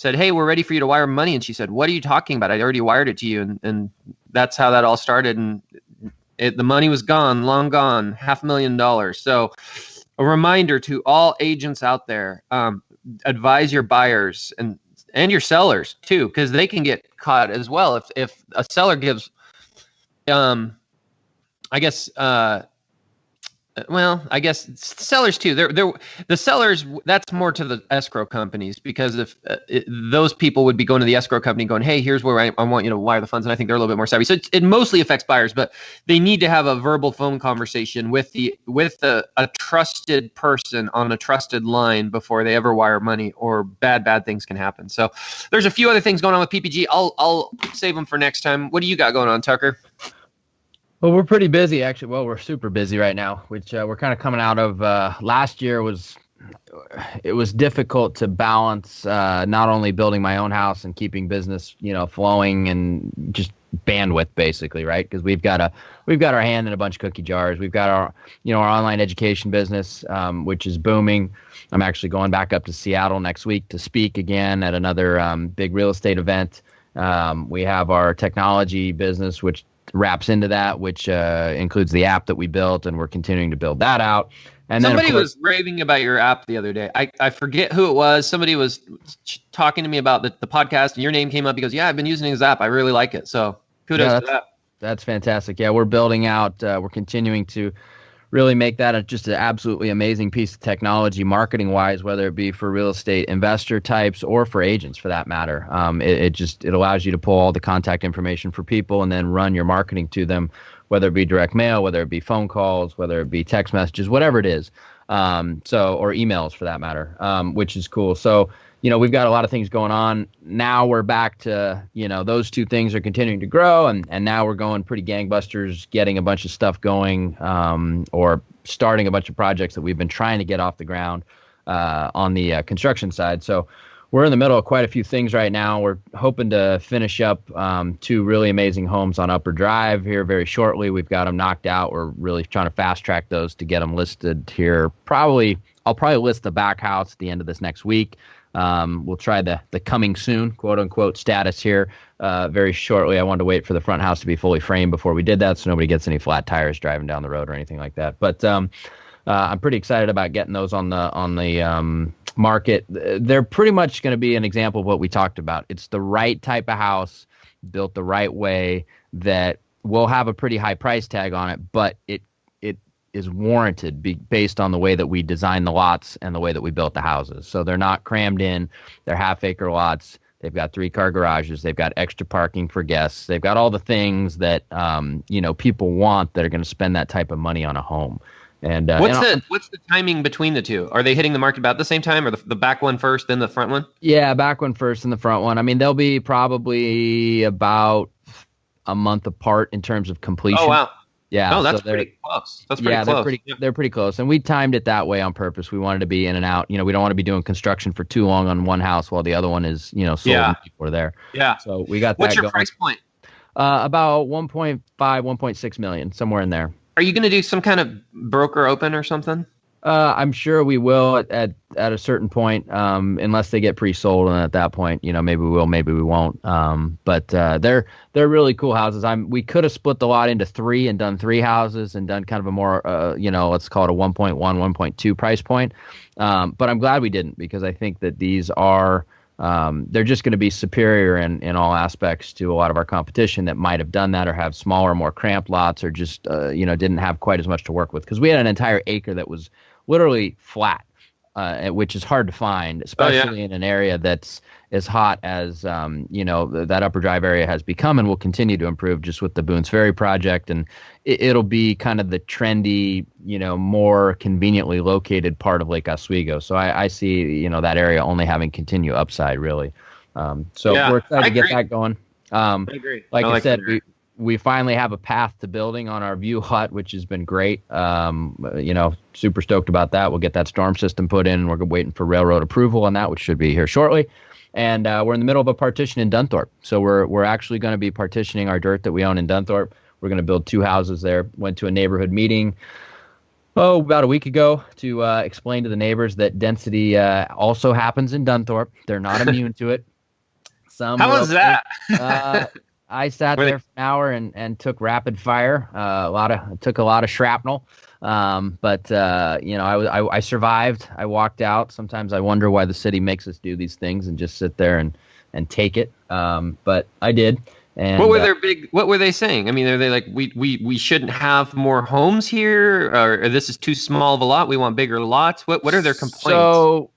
"Hey, we're ready for you to wire money." And she said, "What are you talking about? I already wired it to you." And that's how that all started. And the money was gone, long gone, $500,000. So a reminder to all agents out there, advise your buyers and your sellers too, because they can get caught as well. If a seller gives, Well, I guess sellers too. The sellers. That's more to the escrow companies, because if those people would be going to the escrow company, going, "Hey, here's where I want you to wire the funds," and I think they're a little bit more savvy. So it mostly affects buyers, but they need to have a verbal phone conversation with a trusted person on a trusted line before they ever wire money, or bad things can happen. So there's a few other things going on with PPG. I'll save them for next time. What do you got going on, Tucker? Well, we're pretty busy, actually. Well, we're super busy right now, which we're kind of coming out of. Last year was difficult to balance not only building my own house and keeping business, flowing, and just bandwidth, basically, right? Because we've got our hand in a bunch of cookie jars. We've got our online education business, which is booming. I'm actually going back up to Seattle next week to speak again at another big real estate event. We have our technology business, which wraps into that, which includes the app that we built, and we're continuing to build that out. And somebody was raving about your app the other day. I forget who it was. Somebody was talking to me about the podcast, and your name came up. He goes, "Yeah, I've been using his app. I really like it." So kudos to that. That's fantastic. Yeah, we're building out. We're continuing to really make that just an absolutely amazing piece of technology, marketing-wise, whether it be for real estate investor types or for agents, for that matter. It allows you to pull all the contact information for people and then run your marketing to them, whether it be direct mail, whether it be phone calls, whether it be text messages, whatever it is. Or emails, for that matter, which is cool. So, we've got a lot of things going on. Now we're back to, those two things are continuing to grow, and now we're going pretty gangbusters, getting a bunch of stuff going, or starting a bunch of projects that we've been trying to get off the ground on the construction side. So we're in the middle of quite a few things right now. We're hoping to finish up 2 really amazing homes on Upper Drive here very shortly. We've got them knocked out. We're really trying to fast track those to get them listed here. I'll probably list the back house at the end of this next week. We'll try the coming soon, quote unquote, status here very shortly. I wanted to wait for the front house to be fully framed before we did that, so nobody gets any flat tires driving down the road or anything like that. But I'm pretty excited about getting those on the market. They're pretty much going to be an example of what we talked about. It's the right type of house, built the right way, that will have a pretty high price tag on it, but it is warranted based on the way that we design the lots and the way that we built the houses. So they're not crammed in. They're half-acre lots. They've got 3-car garages. They've got extra parking for guests. They've got all the things that people want that are going to spend that type of money on a home. And what's the timing between the two? Are they hitting the market about the same time, or the back one first, then the front one? Yeah, back one first and the front one. I mean, they'll be probably about a month apart in terms of completion. Oh, wow. Yeah. Oh, that's pretty close. That's pretty close. They're pretty close. And we timed it that way on purpose. We wanted to be in and out. We don't want to be doing construction for too long on one house while the other one is, sold and people are there. Yeah. So we got that. What's your going. Price point? About 1.5, 1.6 million, somewhere in there. Are you going to do some kind of broker open or something? I'm sure we will at a certain point, unless they get pre-sold, and at that point, maybe we will, maybe we won't. But they're really cool houses. We could have split the lot into 3 and done 3 houses and done kind of a more, let's call it a 1.1, 1.2 price point. But I'm glad we didn't, because I think that these are they're just going to be superior in all aspects to a lot of our competition that might have done that or have smaller, more cramped lots, or just didn't have quite as much to work with, because we had an entire acre that was literally flat, which is hard to find, especially in an area that's as hot as that Upper Drive area has become and will continue to improve just with the Boone's Ferry project. And it'll be kind of the trendy, more conveniently located part of Lake Oswego. So I see that area only having continued upside, really. We're excited to get that going. I agree. Like I said, we finally have a path to building on our view hut, which has been great. Super stoked about that. We'll get that storm system put in, and we're waiting for railroad approval on that, which should be here shortly. And we're in the middle of a partition in Dunthorpe. So we're actually going to be partitioning our dirt that we own in Dunthorpe. We're going to build 2 houses there. Went to a neighborhood meeting about a week ago to explain to the neighbors that density also happens in Dunthorpe. They're not immune to it. How was that? I sat there for an hour and took rapid fire. Took a lot of shrapnel. But I survived. I walked out. Sometimes I wonder why the city makes us do these things and just sit there and take it. But I did. And what were they saying? I mean, are they like, we shouldn't have more homes here, or this is too small of a lot, we want bigger lots? What are their complaints? So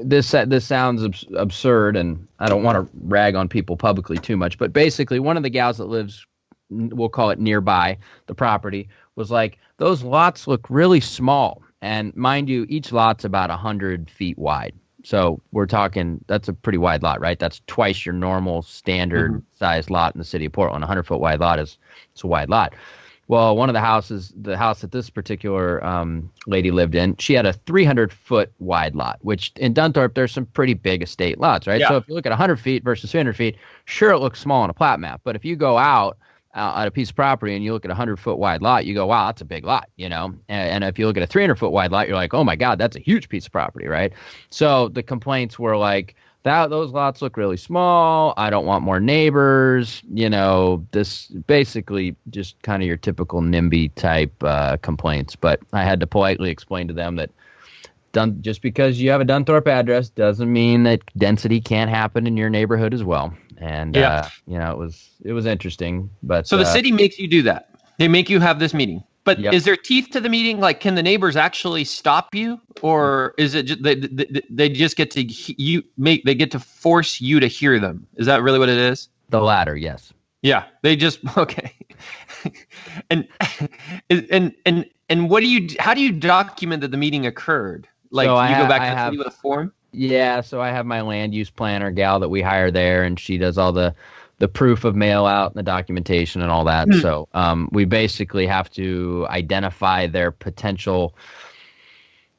this sounds absurd, and I don't want to rag on people publicly too much, but basically one of the gals that lives, we'll call it nearby the property, was like, those lots look really small. And mind you, each lot's about 100 feet wide. So we're talking, that's a pretty wide lot, right? That's twice your normal standard size lot in the city of Portland. 100-foot wide lot it's a wide lot. Well, one of the houses, the house that this particular lady lived in, she had a 300-foot wide lot, which in Dunthorpe, there's some pretty big estate lots, right? Yeah. So if you look at 100 feet versus 300 feet, sure, it looks small on a plat map. But if you go out at a piece of property and you look at a 100-foot wide lot, you go, wow, that's a big lot, you know? And if you look at a 300-foot wide lot, you're like, oh my God, that's a huge piece of property, right? So the complaints were like, those lots look really small. I don't want more neighbors. You know, this basically just kind of your typical NIMBY type complaints. But I had to politely explain to them that just because you have a Dunthorpe address doesn't mean that density can't happen in your neighborhood as well. And you know, it was interesting. But so the city makes you do that. They make you have this meeting. But is there teeth to the meeting? Like, can the neighbors actually stop you, or is it just, they just get to they get to force you to hear them? Is that really what it is? The latter, yes. Yeah, they just okay. and what how do you document that the meeting occurred? Like, so you go back to the city with a form? Yeah, so I have my land use planner gal that we hire there, and she does all the proof of mail out and the documentation and all that. So we basically have to identify their potential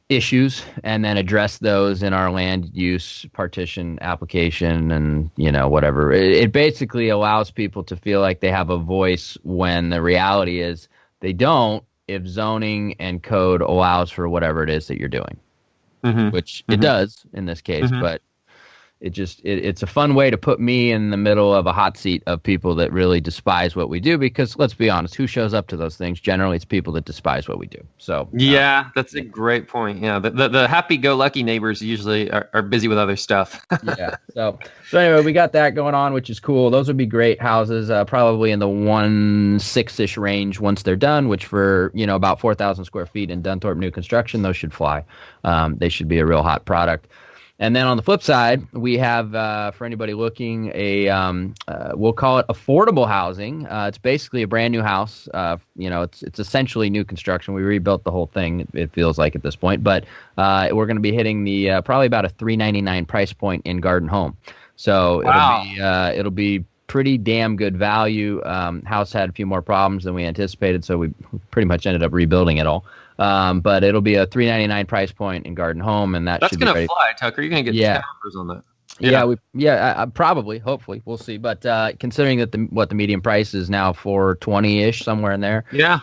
issues and then address those in our land use partition application and, you know, whatever. It basically allows people to feel like they have a voice when the reality is they don't, if zoning and code allows for whatever it is that you're doing, which it does in this case, but it's a fun way to put me in the middle of a hot seat of people that really despise what we do, because let's be honest, who shows up to those things? Generally, it's people that despise what we do. So yeah, that's a great point. Yeah, the happy-go-lucky neighbors usually are busy with other stuff. Yeah. So anyway, we got that going on, which is cool. Those would be great houses, probably in the 1.6-ish range once they're done, which for, you know, about 4,000 square feet in Dunthorpe new construction, those should fly. They should be a real hot product. And then on the flip side, we have, for anybody looking, we'll call it affordable housing. It's basically a brand new house. You know, it's essentially new construction. We rebuilt the whole thing, it feels like at this point. But we're going to be hitting the probably about a $399 price point in Garden Home. So it'll be pretty damn good value. House had a few more problems than we anticipated, so we pretty much ended up rebuilding it all. But it'll be a $399 price point in Garden Home, and that's going to fly, Tucker. You're going to get numbers on that. Probably, hopefully, we'll see. But considering that what the median price is now, $420-ish, somewhere in there. Yeah.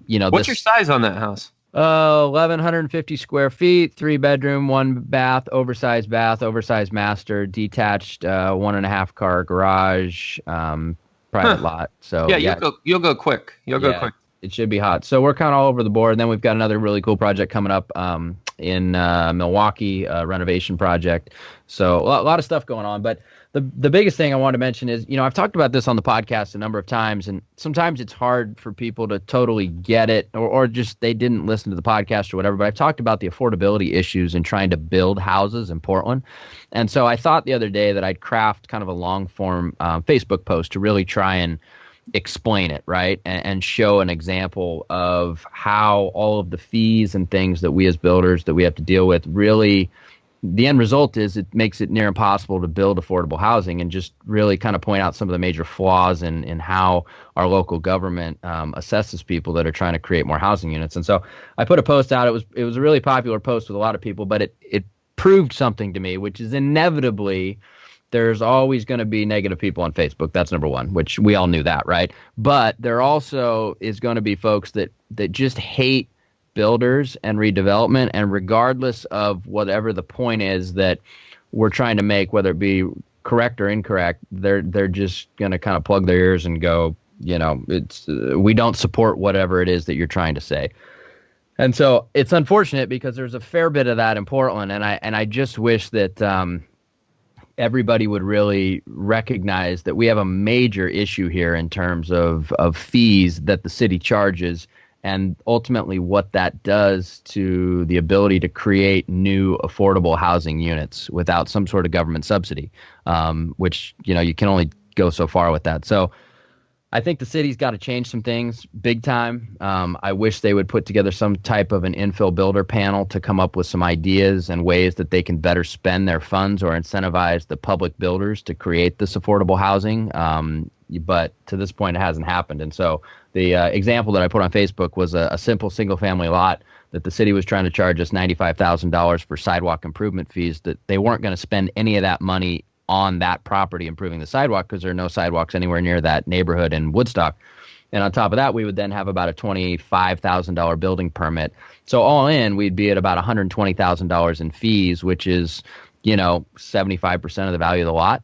You know, what's your size on that house? 1,150 square feet, 3-bedroom, 1 oversized bath, oversized master, detached, 1.5 car garage, private lot. So you'll go quick. You'll go quick. It should be hot. So we're kind of all over the board. And then we've got another really cool project coming up in Milwaukee, renovation project. So a lot of stuff going on. But the biggest thing I wanted to mention is, you know, I've talked about this on the podcast a number of times, and sometimes it's hard for people to totally get it, or just they didn't listen to the podcast or whatever. But I've talked about the affordability issues in trying to build houses in Portland. And so I thought the other day that I'd craft kind of a long form Facebook post to really try and explain it, right, and show an example of how all of the fees and things that we as builders that we have to deal with, really the end result is it makes it near impossible to build affordable housing, and just really kind of point out some of the major flaws in how our local government assesses people that are trying to create more housing units. And so I put a post out. It was a really popular post with a lot of people, but it proved something to me, which is inevitably there's always going to be negative people on Facebook. That's number one, which we all knew that, right? But there also is going to be folks that just hate builders and redevelopment, and regardless of whatever the point is that we're trying to make, whether it be correct or incorrect, they're just going to kind of plug their ears and go, you know, it's we don't support whatever it is that you're trying to say. And so it's unfortunate because there's a fair bit of that in Portland, and I just wish that everybody would really recognize that we have a major issue here in terms of fees that the city charges, and ultimately what that does to the ability to create new affordable housing units without some sort of government subsidy, which, you can only go so far with that. So I think the city's got to change some things big time. I wish they would put together some type of an infill builder panel to come up with some ideas and ways that they can better spend their funds or incentivize the public builders to create this affordable housing. But to this point, it hasn't happened. And so the example that I put on Facebook was a simple single family lot that the city was trying to charge us $95,000 for sidewalk improvement fees, that they weren't going to spend any of that money on that property improving the sidewalk because there are no sidewalks anywhere near that neighborhood in Woodstock. And on top of that, we would then have about a $25,000 building permit. So all in, we'd be at about $120,000 in fees, which is, 75% of the value of the lot,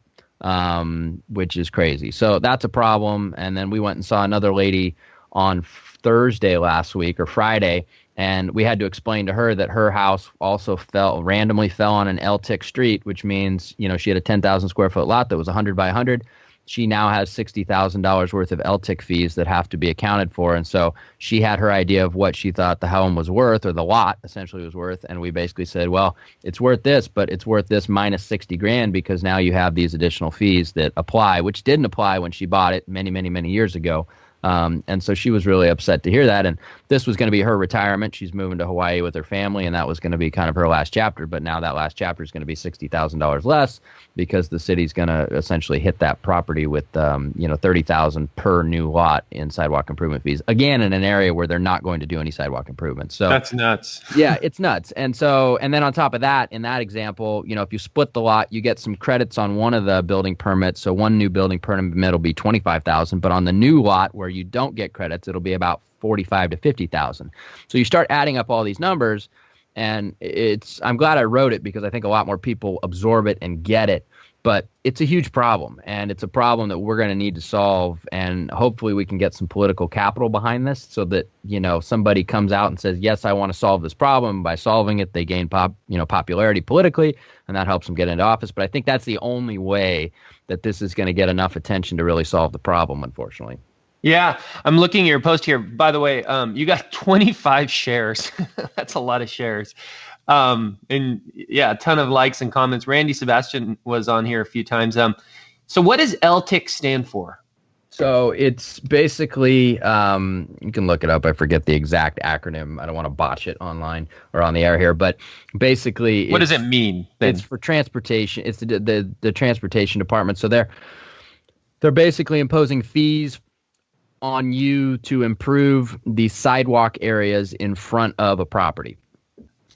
which is crazy. So that's a problem. And then we went and saw another lady on Thursday last week or Friday, and we had to explain to her that her house also randomly fell on an LTIC street, which means, she had a 10,000 square foot lot that was 100 by 100. She now has $60,000 worth of LTIC fees that have to be accounted for. And so she had her idea of what she thought the home was worth, or the lot essentially was worth. And we basically said, well, it's worth this, but it's worth this minus 60 grand because now you have these additional fees that apply, which didn't apply when she bought it many, many, many years ago. And so she was really upset to hear that. And this was going to be her retirement. She's moving to Hawaii with her family, and that was going to be kind of her last chapter. But now that last chapter is going to be $60,000 less because the city's going to essentially hit that property with, $30,000 per new lot in sidewalk improvement fees. Again, in an area where they're not going to do any sidewalk improvements. So that's nuts. Yeah, it's nuts. And then on top of that, in that example, if you split the lot, you get some credits on one of the building permits. So one new building permit will be $25,000, but on the new lot where you don't get credits, it'll be about $45,000 to $50,000. So you start adding up all these numbers, and I'm glad I wrote it because I think a lot more people absorb it and get it. But it's a huge problem, and it's a problem that we're going to need to solve. And hopefully we can get some political capital behind this so that, somebody comes out and says, yes, I want to solve this problem. By solving it, they gain popularity politically, and that helps them get into office. But I think that's the only way that this is going to get enough attention to really solve the problem, unfortunately. Yeah, I'm looking at your post here. By the way, you got 25 shares. That's a lot of shares. And yeah, a ton of likes and comments. Randy Sebastian was on here a few times. So what does LTIC stand for? So it's basically, you can look it up. I forget the exact acronym. I don't want to botch it online or on the air here, but basically, what does it mean then? It's for transportation. It's the transportation department. So they're basically imposing fees on you to improve the sidewalk areas in front of a property.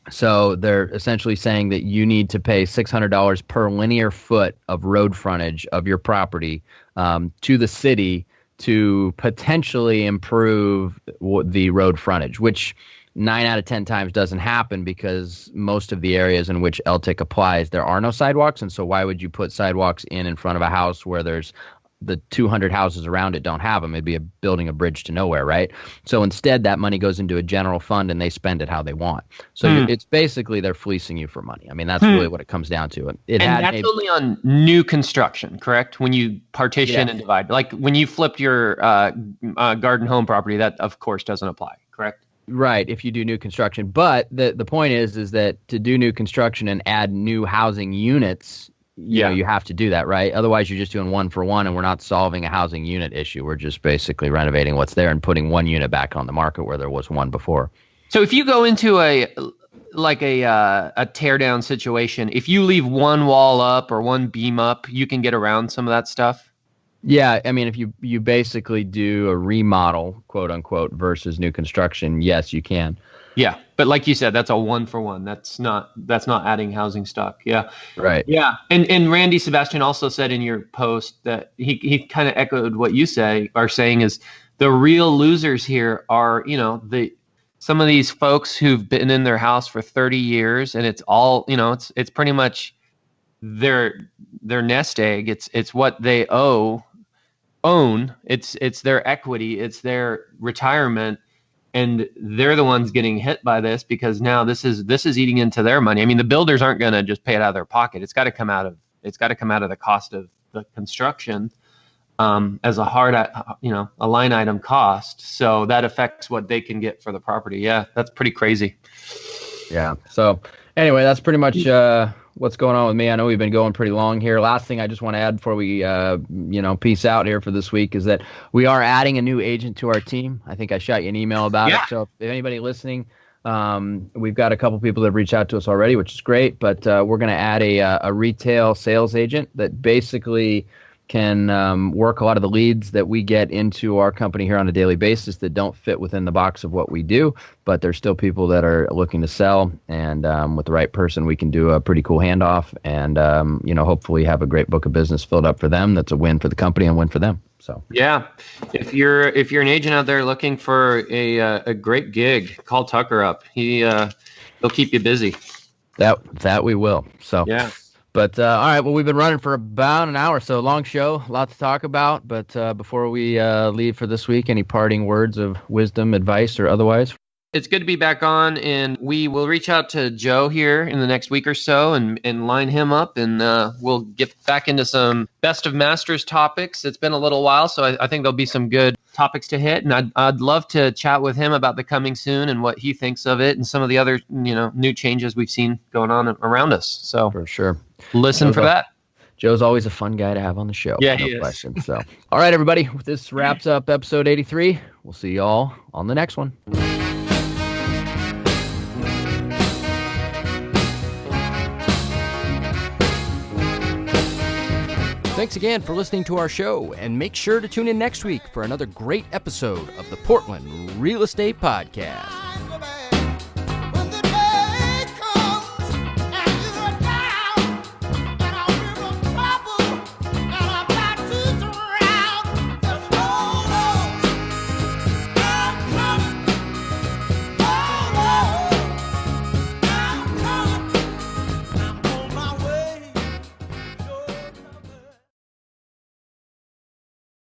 So they're essentially saying that you need to pay $600 per linear foot of road frontage of your property to the city to potentially improve the road frontage, which 9 out of 10 times doesn't happen because most of the areas in which LTIC applies, there are no sidewalks. And so why would you put sidewalks in front of a house where there's the 200 houses around it don't have them? It'd be building a bridge to nowhere, right? So instead, that money goes into a general fund and they spend it how they want. So it's basically they're fleecing you for money. I mean, that's really what it comes down to. And that's only on new construction, correct? When you partition and divide, like when you flipped your garden home property, that of course doesn't apply, correct? Right, if you do new construction. But the point is that to do new construction and add new housing units, you have to do that, right? Otherwise, you're just doing one for one, and we're not solving a housing unit issue. We're just basically renovating what's there and putting one unit back on the market where there was one before. So if you go into a tear down situation, if you leave one wall up or one beam up, you can get around some of that stuff? Yeah, I mean, if you basically do a remodel, quote unquote, versus new construction, yes, you can. Yeah, but like you said, that's a one for one. That's not adding housing stock. Yeah, right. Yeah, and Randy Sebastian also said in your post that he kind of echoed what you are saying is the real losers here are some of these folks who've been in their house for 30 years and it's all it's pretty much their nest egg. It's what they own. It's their equity. It's their retirement. And they're the ones getting hit by this because now this is eating into their money. I mean, the builders aren't going to just pay it out of their pocket. It's got to come out of It's got to come out of the cost of the construction as a a line item cost. So that affects what they can get for the property. Yeah, that's pretty crazy. Yeah. So anyway, that's pretty much what's going on with me. I know we've been going pretty long here. Last thing I just want to add before we, peace out here for this week is that we are adding a new agent to our team. I think I shot you an email about it. So if anybody listening, we've got a couple people that have reached out to us already, which is great. But we're going to add a retail sales agent that basically can work a lot of the leads that we get into our company here on a daily basis that don't fit within the box of what we do, but there's still people that are looking to sell, and with the right person, we can do a pretty cool handoff, and hopefully have a great book of business filled up for them. That's a win for the company and win for them. So yeah, if you're an agent out there looking for a great gig, call Tucker up. He'll keep you busy. That we will. So yeah. But all right, well, we've been running for about an hour, so long show, lots to talk about. But before we leave for this week, any parting words of wisdom, advice, or otherwise? It's good to be back on, and we will reach out to Joe here in the next week or so and line him up, and we'll get back into some Best of Masters topics. It's been a little while, so I think there'll be some good topics to hit, and I'd love to chat with him about the coming soon and what he thinks of it and some of the other new changes we've seen going on around us. So for sure, listen for that. Joe's always a fun guy to have on the show. Yeah, no question. So, all right, everybody, this wraps up episode 83. We'll see you all on the next one. Thanks again for listening to our show, and make sure to tune in next week for another great episode of the Portland Real Estate Podcast.